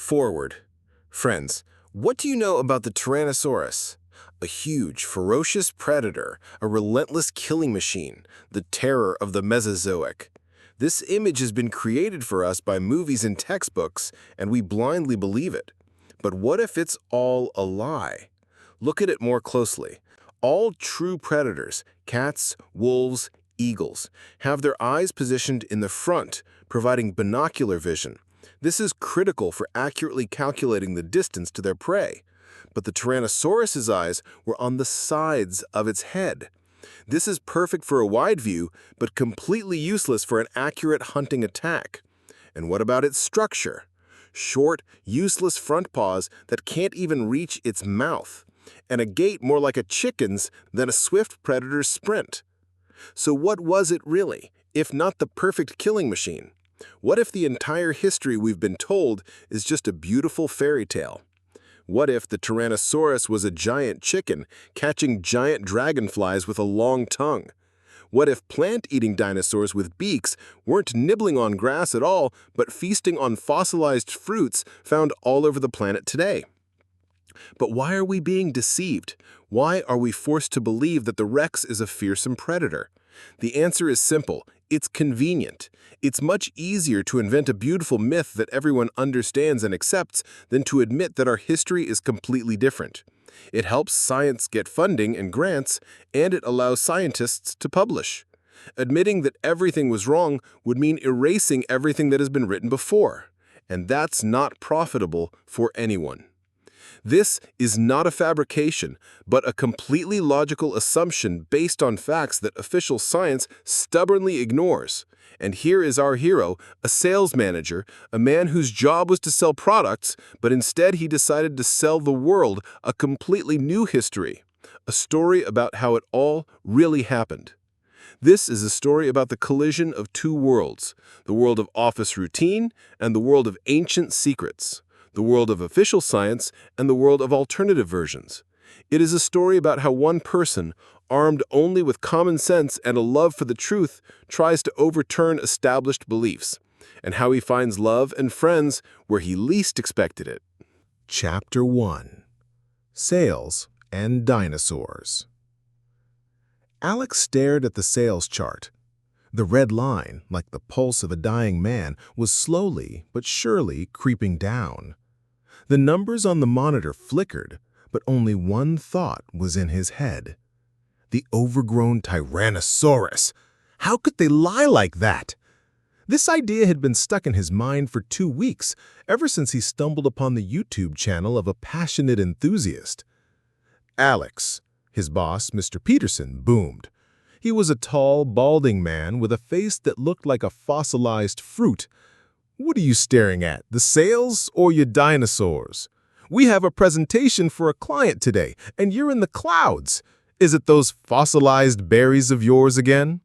Forward. Friends, what do you know about the Tyrannosaurus? A huge, ferocious predator, a relentless killing machine, the terror of the Mesozoic. This image has been created for us by movies and textbooks, and we blindly believe it. But what if it's all a lie? Look at it more closely. All true predators, cats, wolves, eagles, have their eyes positioned in the front, providing binocular vision. This is critical for accurately calculating the distance to their prey. But the Tyrannosaurus's eyes were on the sides of its head. This is perfect for a wide view, but completely useless for an accurate hunting attack. And what about its structure? Short, useless front paws that can't even reach its mouth, and a gait more like a chicken's than a swift predator's sprint. So what was it really, if not the perfect killing machine? What if the entire history we've been told is just a beautiful fairy tale? What if the Tyrannosaurus was a giant chicken catching giant dragonflies with a long tongue? What if plant-eating dinosaurs with beaks weren't nibbling on grass at all, but feasting on fossilized fruits found all over the planet today? But why are we being deceived? Why are we forced to believe that the Rex is a fearsome predator? The answer is simple. It's convenient. It's much easier to invent a beautiful myth that everyone understands and accepts than to admit that our history is completely different. It helps science get funding and grants, and it allows scientists to publish. Admitting that everything was wrong would mean erasing everything that has been written before, and that's not profitable for anyone. This is not a fabrication, but a completely logical assumption based on facts that official science stubbornly ignores. And here is our hero, a sales manager, a man whose job was to sell products, but instead he decided to sell the world a completely new history, a story about how it all really happened. This is a story about the collision of two worlds, the world of office routine and the world of ancient secrets, the world of official science and the world of alternative versions. It is a story about how one person, armed only with common sense and a love for the truth, tries to overturn established beliefs, and how he finds love and friends where he least expected it. Chapter 1. Sales and Dinosaurs. Alex stared at the sales chart. The red line, like the pulse of a dying man, was slowly but surely creeping down. The numbers on the monitor flickered, but only one thought was in his head. The overgrown Tyrannosaurus! How could they lie like that? This idea had been stuck in his mind for 2 weeks, ever since he stumbled upon the YouTube channel of a passionate enthusiast. Alex, his boss, Mr. Peterson, boomed. He was a tall, balding man with a face that looked like a fossilized fruit. What are you staring at, the sales or your dinosaurs? We have a presentation for a client today, and you're in the clouds. Is it those fossilized berries of yours again?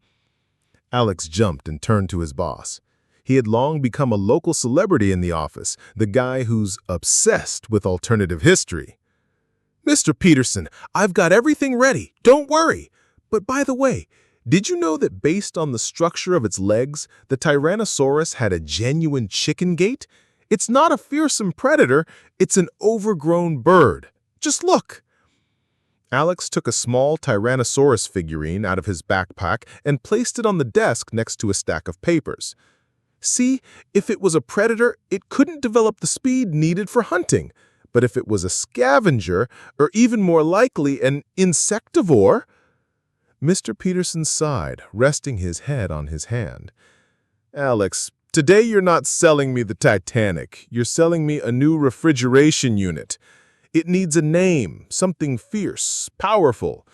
Alex jumped and turned to his boss. He had long become a local celebrity in the office, the guy who's obsessed with alternative history. Mr. Peterson, I've got everything ready. Don't worry. But by the way, did you know that based on the structure of its legs, the Tyrannosaurus had a genuine chicken gait? It's not a fearsome predator, it's an overgrown bird. Just look. Alex took a small Tyrannosaurus figurine out of his backpack and placed it on the desk next to a stack of papers. See, if it was a predator, it couldn't develop the speed needed for hunting. But if it was a scavenger, or even more likely an insectivore— Mr. Peterson sighed, resting his head on his hand. Alex, today you're not selling me the Titanic. You're selling me a new refrigeration unit. It needs a name, something fierce, powerful.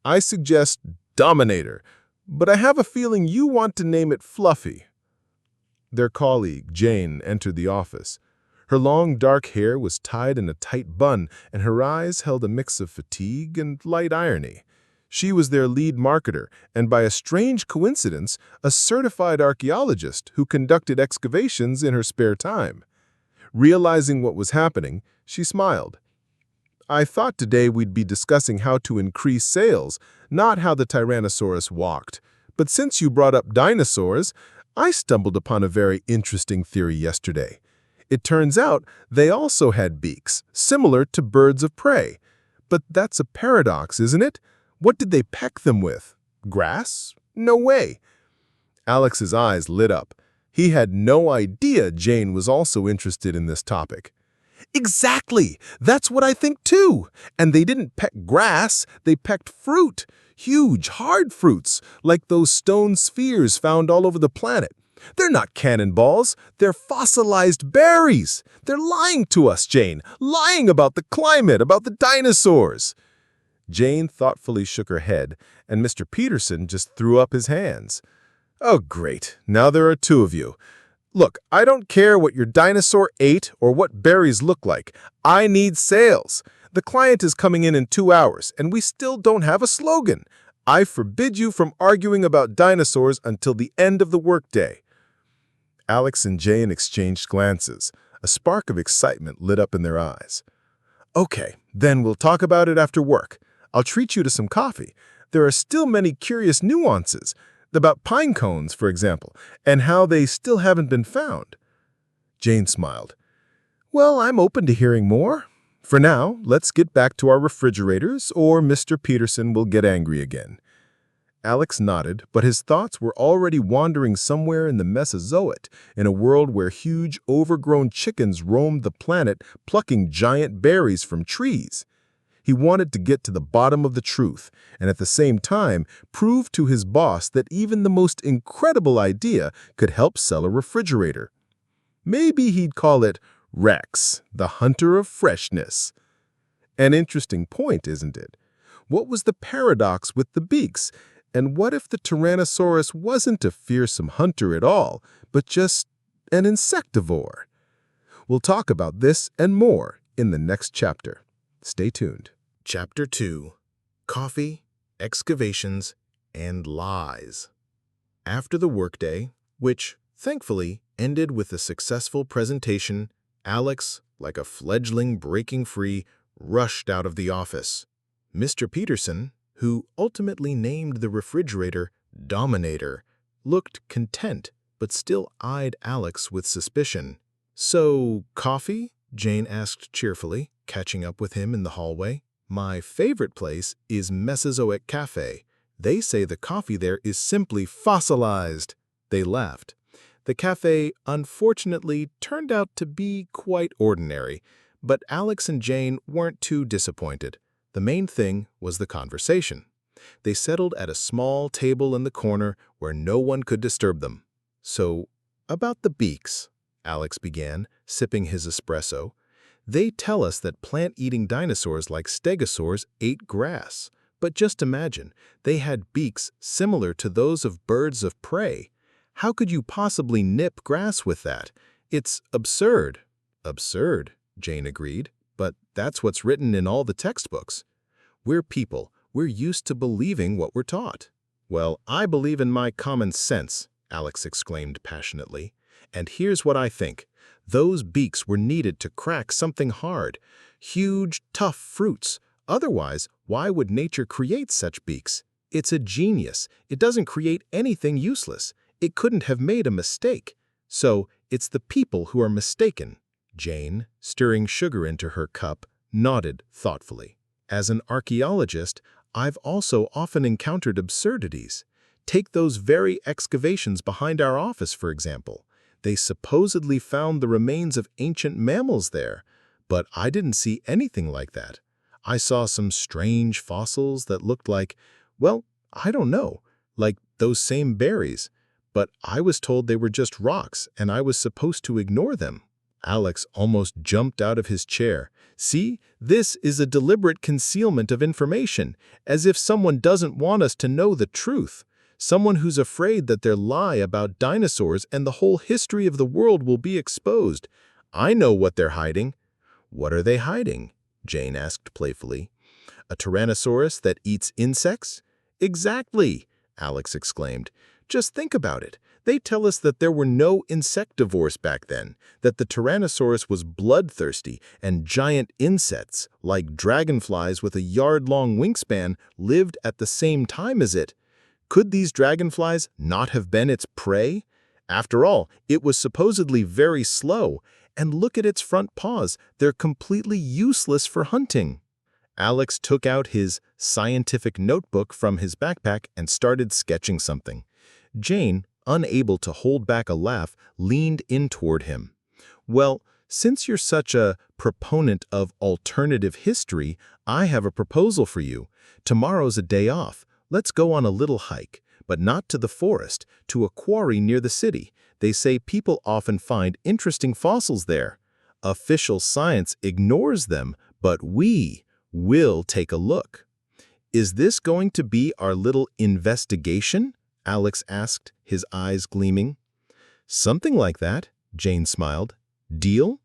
I suggest Dominator, but I have a feeling you want to name it Fluffy. Their colleague, Jane, entered the office. Her long, dark hair was tied in a tight bun, and her eyes held a mix of fatigue and light irony. She was their lead marketer, and by a strange coincidence, a certified archaeologist who conducted excavations in her spare time. Realizing what was happening, she smiled. I thought today we'd be discussing how to increase sales, not how the Tyrannosaurus walked. But since you brought up dinosaurs, I stumbled upon a very interesting theory yesterday. It turns out they also had beaks, similar to birds of prey. But that's a paradox, isn't it? What did they peck them with? Grass? No way. Alex's eyes lit up. He had no idea Jane was also interested in this topic. Exactly! That's what I think too! And they didn't peck grass, they pecked fruit. Huge, hard fruits, like those stone spheres found all over the planet. They're not cannonballs, they're fossilized berries. They're lying to us, Jane, lying about the climate, about the dinosaurs. Jane thoughtfully shook her head, and Mr. Peterson just threw up his hands. Oh, great. Now there are two of you. Look, I don't care what your dinosaur ate or what berries look like. I need sales. The client is coming in 2 hours, and we still don't have a slogan. I forbid you from arguing about dinosaurs until the end of the workday. Alex and Jane exchanged glances. A spark of excitement lit up in their eyes. Okay, then we'll talk about it after work. I'll treat you to some coffee. There are still many curious nuances, about pinecones, for example, and how they still haven't been found. Jane smiled. Well, I'm open to hearing more. For now, let's get back to our refrigerators, or Mr. Peterson will get angry again. Alex nodded, but his thoughts were already wandering somewhere in the Mesozoic, in a world where huge, overgrown chickens roamed the planet, plucking giant berries from trees. He wanted to get to the bottom of the truth, and at the same time, prove to his boss that even the most incredible idea could help sell a refrigerator. Maybe he'd call it Rex, the hunter of freshness. An interesting point, isn't it? What was the paradox with the beaks? And what if the Tyrannosaurus wasn't a fearsome hunter at all, but just an insectivore? We'll talk about this and more in the next chapter. Stay tuned. Chapter 2: Coffee, Excavations, and Lies. After the workday, which, thankfully, ended with a successful presentation, Alex, like a fledgling breaking free, rushed out of the office. Mr. Peterson, who ultimately named the refrigerator Dominator, looked content but still eyed Alex with suspicion. So, coffee? Jane asked cheerfully, catching up with him in the hallway. My favorite place is Mesozoic Cafe. They say the coffee there is simply fossilized. They laughed. The cafe, unfortunately, turned out to be quite ordinary, but Alex and Jane weren't too disappointed. The main thing was the conversation. They settled at a small table in the corner where no one could disturb them. So, about the beaks, Alex began, sipping his espresso. They tell us that plant-eating dinosaurs like stegosaurs ate grass. But just imagine, they had beaks similar to those of birds of prey. How could you possibly nip grass with that? It's absurd. Absurd, Jane agreed. But that's what's written in all the textbooks. We're people. We're used to believing what we're taught. Well, I believe in my common sense, Alex exclaimed passionately. And here's what I think. Those beaks were needed to crack something hard. Huge, tough fruits. Otherwise, why would nature create such beaks? It's a genius. It doesn't create anything useless. It couldn't have made a mistake. So, it's the people who are mistaken. Jane, stirring sugar into her cup, nodded thoughtfully. As an archaeologist, I've also often encountered absurdities. Take those very excavations behind our office, for example. They supposedly found the remains of ancient mammals there, but I didn't see anything like that. I saw some strange fossils that looked like, well, I don't know, like those same berries, but I was told they were just rocks and I was supposed to ignore them. Alex almost jumped out of his chair. See, this is a deliberate concealment of information, as if someone doesn't want us to know the truth. Someone who's afraid that their lie about dinosaurs and the whole history of the world will be exposed. I know what they're hiding. What are they hiding? Jane asked playfully. A Tyrannosaurus that eats insects? Exactly, Alex exclaimed. Just think about it. They tell us that there were no insectivores back then, that the Tyrannosaurus was bloodthirsty, and giant insects, like dragonflies with a yard-long wingspan, lived at the same time as it. Could these dragonflies not have been its prey? After all, it was supposedly very slow, And look at its front paws. They're completely useless for hunting. Alex took out his scientific notebook from his backpack and started sketching something. Jane, unable to hold back a laugh, leaned in toward him. Well, since you're such a proponent of alternative history, I have a proposal for you. Tomorrow's a day off. Let's go on a little hike, but not to the forest, to a quarry near the city. They say people often find interesting fossils there. Official science ignores them, but we will take a look. Is this going to be our little investigation? Alex asked, his eyes gleaming. Something like that, Jane smiled. Deal?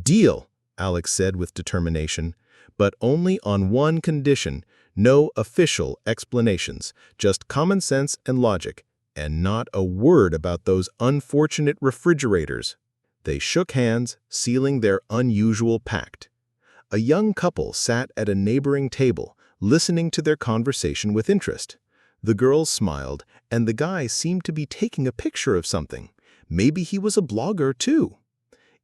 Deal, Alex said with determination, but only on one condition. No official explanations, just common sense and logic, and not a word about those unfortunate refrigerators. They shook hands, sealing their unusual pact. A young couple sat at a neighboring table, listening to their conversation with interest. The girls smiled, and the guy seemed to be taking a picture of something. Maybe he was a blogger, too.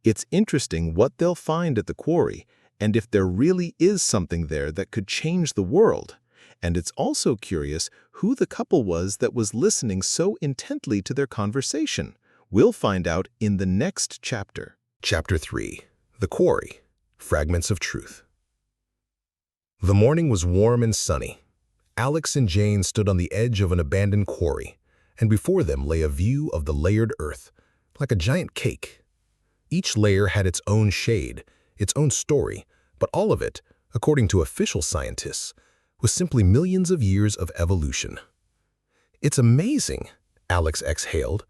It's interesting what they'll find at the quarry, and if there really is something there that could change the world. And it's also curious who the couple was that was listening so intently to their conversation. We'll find out in the next chapter. Chapter 3. The Quarry. Fragments of Truth. The morning was warm and sunny. Alex and Jane stood on the edge of an abandoned quarry, and before them lay a view of the layered earth, like a giant cake. Each layer had its own shade, its own story, but all of it, according to official scientists, was simply millions of years of evolution. It's amazing, Alex exhaled.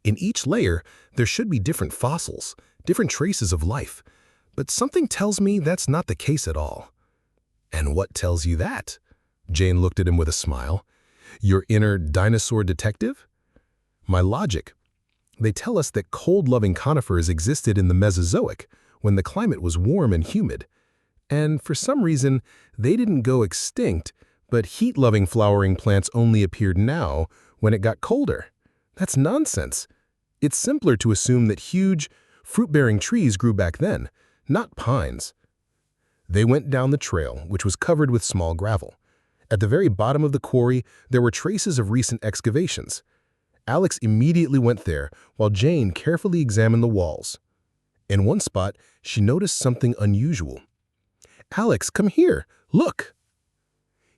In each layer, there should be different fossils, different traces of life, but something tells me that's not the case at all. And what tells you that? Jane looked at him with a smile. Your inner dinosaur detective? My logic. They tell us that cold-loving conifers existed in the Mesozoic, when the climate was warm and humid. And for some reason, they didn't go extinct, but heat-loving flowering plants only appeared now when it got colder. That's nonsense. It's simpler to assume that huge, fruit-bearing trees grew back then, not pines. They went down the trail, which was covered with small gravel. At the very bottom of the quarry, there were traces of recent excavations. Alex immediately went there, while Jane carefully examined the walls. In one spot, she noticed something unusual. Alex, come here. Look.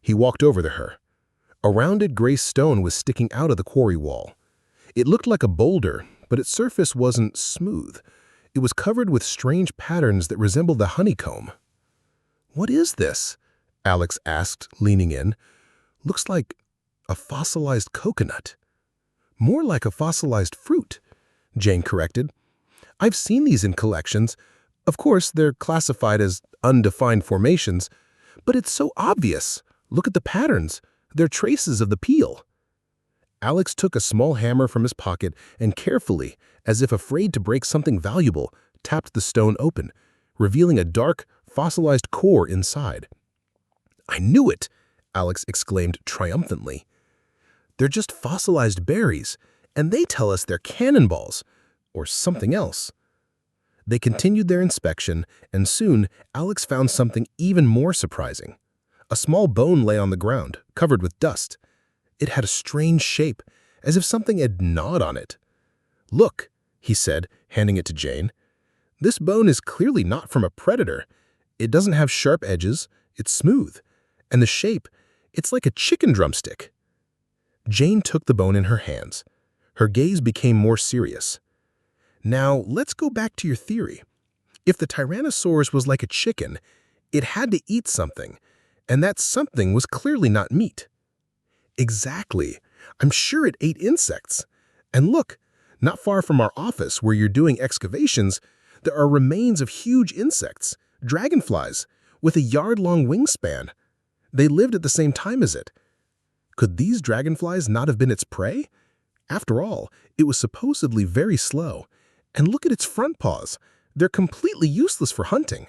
He walked over to her. A rounded gray stone was sticking out of the quarry wall. It looked like a boulder, but its surface wasn't smooth. It was covered with strange patterns that resembled a honeycomb. What is this? Alex asked, leaning in. Looks like a fossilized coconut. More like a fossilized fruit, Jane corrected. I've seen these in collections. Of course, they're classified as undefined formations, but it's so obvious. Look at the patterns. They're traces of the peel. Alex took a small hammer from his pocket and carefully, as if afraid to break something valuable, tapped the stone open, revealing a dark, fossilized core inside. I knew it, Alex exclaimed triumphantly. They're just fossilized berries, and they tell us they're cannonballs, or something else. They continued their inspection, and soon Alex found something even more surprising. A small bone lay on the ground, covered with dust. It had a strange shape, as if something had gnawed on it. Look, he said, handing it to Jane. This bone is clearly not from a predator. It doesn't have sharp edges, it's smooth. And the shape, it's like a chicken drumstick. Jane took the bone in her hands. Her gaze became more serious. Now, let's go back to your theory. If the Tyrannosaurus was like a chicken, it had to eat something, and that something was clearly not meat. Exactly. I'm sure it ate insects. And look, not far from our office where you're doing excavations, there are remains of huge insects, dragonflies, with a yard-long wingspan. They lived at the same time as it. Could these dragonflies not have been its prey? After all, it was supposedly very slow. And look at its front paws. They're completely useless for hunting.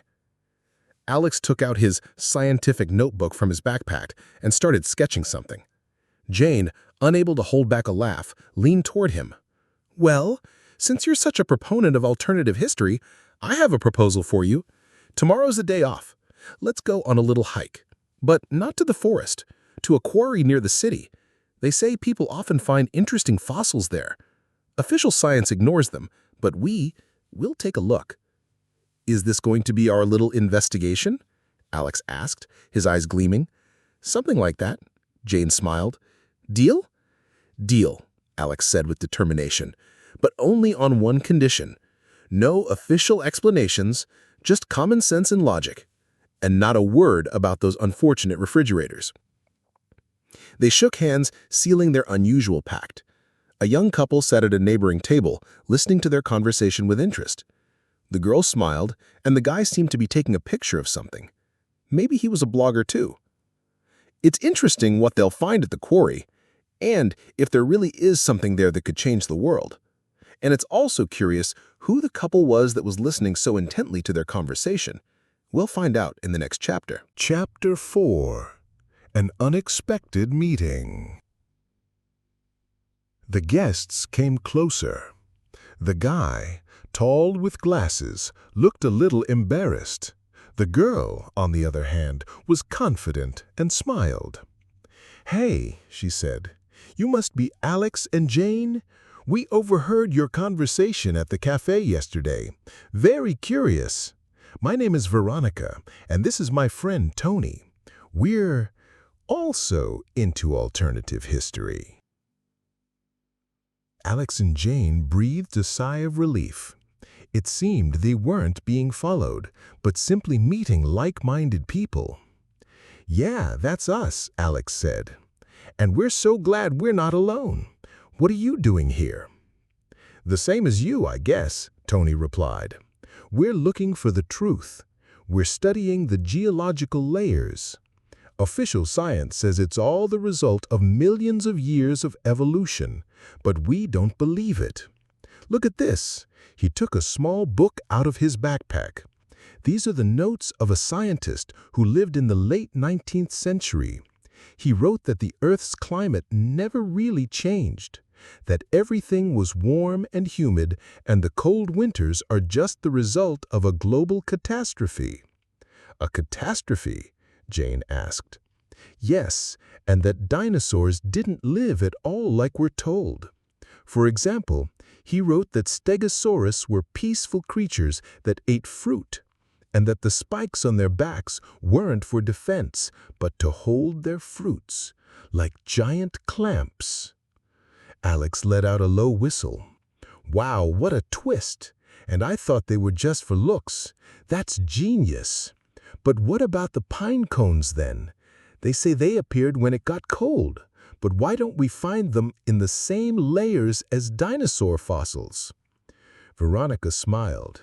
Alex took out his scientific notebook from his backpack and started sketching something. Jane, unable to hold back a laugh, leaned toward him. Well, Since you're such a proponent of alternative history, I have a proposal for you. Tomorrow's a day off. Let's go on a little hike. But not to the forest, to a quarry near the city. They say people often find interesting fossils there. Official science ignores them, but we'll take a look. Is this going to be our little investigation? Alex asked, his eyes gleaming. Something like that, Jane smiled. Deal? Deal, Alex said with determination, but only on one condition. No official explanations, just common sense and logic. And not a word about those unfortunate refrigerators. They shook hands, sealing their unusual pact. A young couple sat at a neighboring table, listening to their conversation with interest. The girl smiled, and the guy seemed to be taking a picture of something. Maybe he was a blogger too. It's interesting what they'll find at the quarry, and if there really is something there that could change the world. And it's also curious who the couple was that was listening so intently to their conversation. We'll find out in the next chapter. Chapter 4. An Unexpected Meeting. The guests came closer. The guy, tall with glasses, looked a little embarrassed. The girl, on the other hand, was confident and smiled. "Hey," she said, "you must be Alex and Jane? We overheard your conversation at the cafe yesterday. Very curious. My name is Veronica, and this is my friend Tony. We're also into alternative history." Alex and Jane breathed a sigh of relief. It seemed they weren't being followed, but simply meeting like-minded people. "Yeah, that's us," Alex said. "And we're so glad we're not alone. What are you doing here?" "The same as you, I guess," Tony replied. "We're looking for the truth. We're studying the geological layers. Official science says it's all the result of millions of years of evolution, but we don't believe it. Look at this." He took a small book out of his backpack. "These are the notes of a scientist who lived in the late 19th century. He wrote that the Earth's climate never really changed, that everything was warm and humid, and the cold winters are just the result of a global catastrophe." "A catastrophe?" Jane asked. "Yes, and that dinosaurs didn't live at all like we're told. For example, he wrote that stegosaurus were peaceful creatures that ate fruit, and that the spikes on their backs weren't for defense, but to hold their fruits, like giant clamps." Alex let out a low whistle. "Wow, what a twist! And I thought they were just for looks. That's genius. But what about the pinecones then? They say they appeared when it got cold. But why don't we find them in the same layers as dinosaur fossils?" Veronica smiled.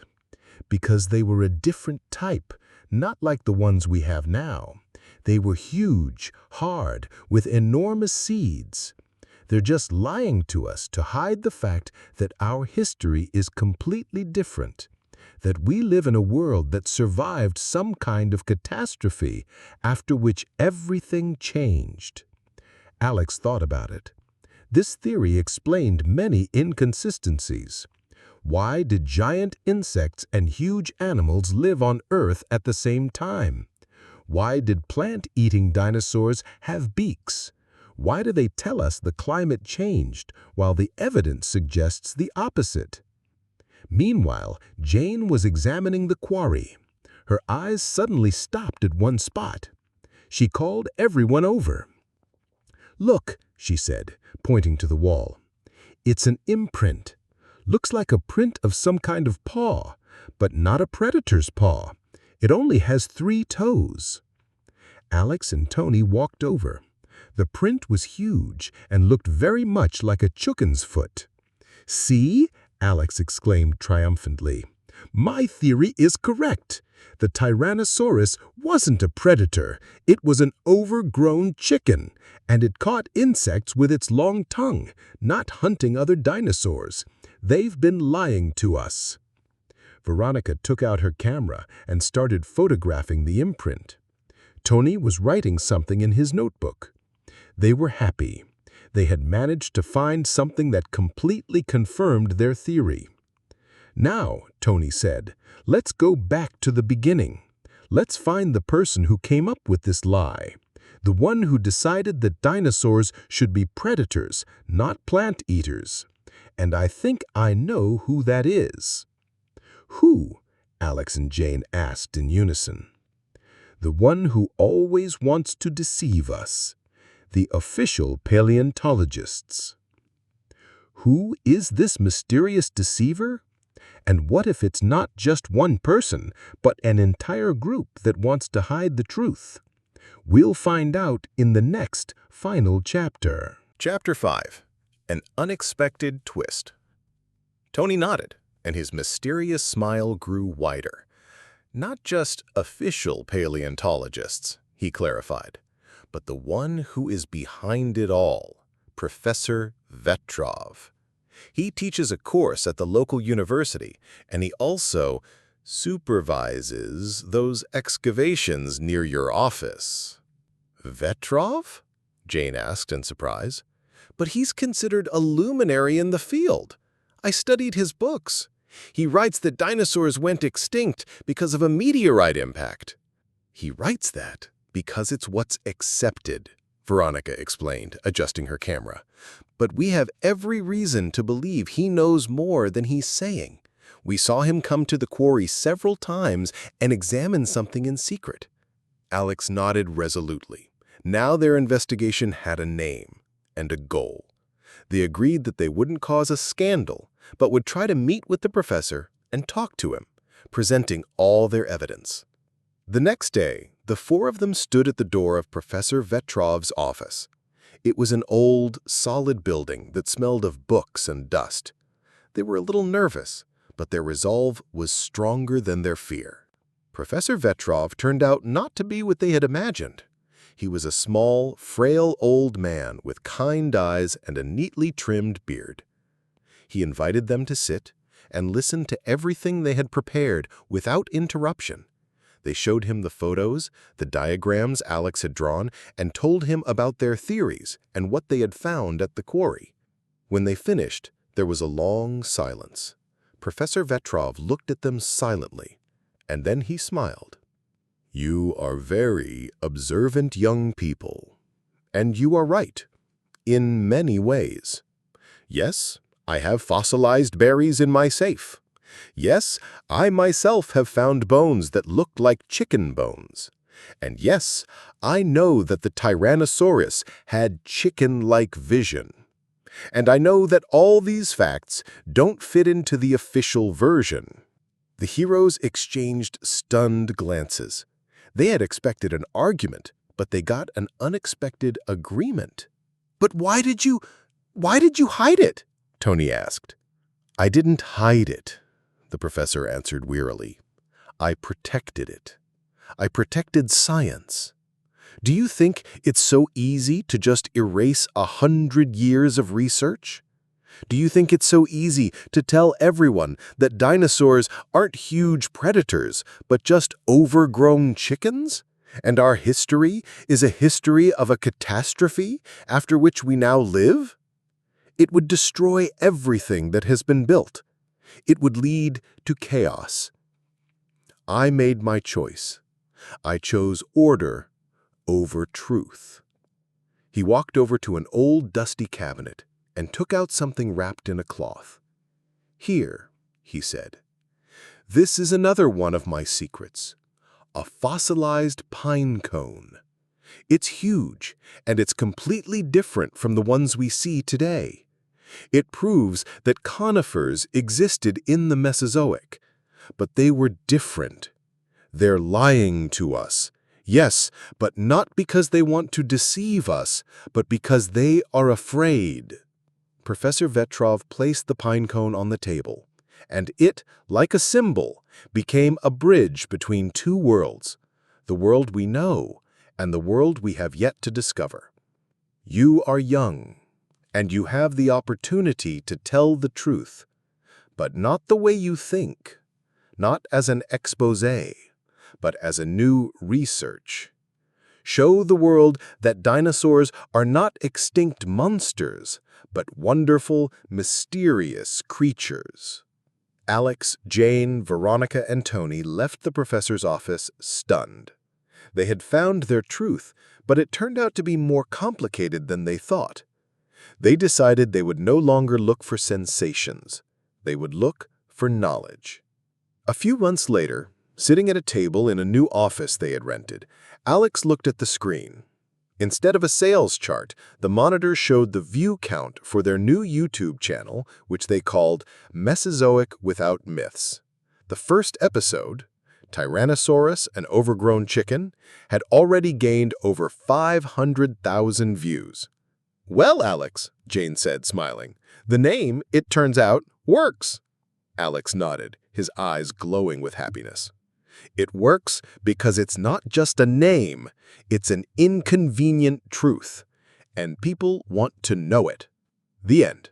"Because they were a different type, not like the ones we have now. They were huge, hard, with enormous seeds. They're just lying to us to hide the fact that our history is completely different, that we live in a world that survived some kind of catastrophe after which everything changed." Alex thought about it. This theory explained many inconsistencies. Why did giant insects and huge animals live on Earth at the same time? Why did plant-eating dinosaurs have beaks? Why do they tell us the climate changed while the evidence suggests the opposite? Meanwhile, Jane was examining the quarry. Her eyes suddenly stopped at one spot. She called everyone over. "Look," she said, pointing to the wall. "It's an imprint. Looks like a print of some kind of paw, but not a predator's paw. It only has 3 toes." Alex and Tony walked over. The print was huge and looked very much like a chicken's foot. "See?" Alex exclaimed triumphantly. "My theory is correct. The Tyrannosaurus wasn't a predator. It was an overgrown chicken, and it caught insects with its long tongue, not hunting other dinosaurs. They've been lying to us." Veronica took out her camera and started photographing the imprint. Tony was writing something in his notebook. They were happy. They had managed to find something that completely confirmed their theory. "Now," Tony said, "let's go back to the beginning. Let's find the person who came up with this lie. The one who decided that dinosaurs should be predators, not plant eaters. And I think I know who that is." "Who?" Alex and Jane asked in unison. "The one who always wants to deceive us. The official paleontologists." Who is this mysterious deceiver? And what if it's not just one person, but an entire group that wants to hide the truth? We'll find out in the next final chapter. Chapter 5. An Unexpected Twist. Tony nodded, and his mysterious smile grew wider. "Not just official paleontologists," he clarified, "but the one who is behind it all, Professor Vetrov. He teaches a course at the local university, and he also supervises those excavations near your office." "Vetrov?" Jane asked in surprise. "But he's considered a luminary in the field. I studied his books. He writes that dinosaurs went extinct because of a meteorite impact." "He writes that because it's what's accepted," Veronica explained, adjusting her camera. "But we have every reason to believe he knows more than he's saying. We saw him come to the quarry several times and examine something in secret." Alex nodded resolutely. Now their investigation had a name and a goal. They agreed that they wouldn't cause a scandal, but would try to meet with the professor and talk to him, presenting all their evidence. The next day, the four of them stood at the door of Professor Vetrov's office. It was an old, solid building that smelled of books and dust. They were a little nervous, but their resolve was stronger than their fear. Professor Vetrov turned out not to be what they had imagined. He was a small, frail old man with kind eyes and a neatly trimmed beard. He invited them to sit and listen to everything they had prepared without interruption. They showed him the photos, the diagrams Alex had drawn, and told him about their theories and what they had found at the quarry. When they finished, there was a long silence. Professor Vetrov looked at them silently, and then he smiled. "You are very observant young people, and you are right, in many ways. Yes, I have fossilized berries in my safe. Yes, I myself have found bones that look like chicken bones. And yes, I know that the Tyrannosaurus had chicken-like vision. And I know that all these facts don't fit into the official version." The heroes exchanged stunned glances. They had expected an argument, but they got an unexpected agreement. "But why did you hide it?" Tony asked. "I didn't hide it," the professor answered wearily. "I protected it. I protected science. Do you think it's so easy to just erase 100 years of research? Do you think it's so easy to tell everyone that dinosaurs aren't huge predators, but just overgrown chickens? And our history is a history of a catastrophe after which we now live? It would destroy everything that has been built. It would lead to chaos. I made my choice. I chose order over truth." He walked over to an old dusty cabinet and took out something wrapped in a cloth. "Here," he said. "This is another one of my secrets. A fossilized pine cone. It's huge, and it's completely different from the ones we see today. It proves that conifers existed in the Mesozoic, but they were different. They're lying to us. Yes, but not because they want to deceive us, but because they are afraid." Professor Vetrov placed the pinecone on the table, and it, like a symbol, became a bridge between two worlds, the world we know and the world we have yet to discover. You are young, and you have the opportunity to tell the truth, but not the way you think, not as an exposé, but as a new research. show the world that dinosaurs are not extinct monsters, but wonderful, mysterious creatures. Alex, Jane, Veronica, and Tony left the professor's office stunned. They had found their truth, but it turned out to be more complicated than they thought. They decided they would no longer look for sensations. They would look for knowledge. A few months later, sitting at a table in a new office they had rented, Alex looked at the screen. Instead of a sales chart, the monitor showed the view count for their new YouTube channel, which they called Mesozoic Without Myths. The first episode, Tyrannosaurus, an overgrown chicken, had already gained over 500,000 views. "Well, Alex," Jane said, smiling, "the name, it turns out, works." Alex nodded, his eyes glowing with happiness. "It works because it's not just a name, it's an inconvenient truth, and people want to know it." The end.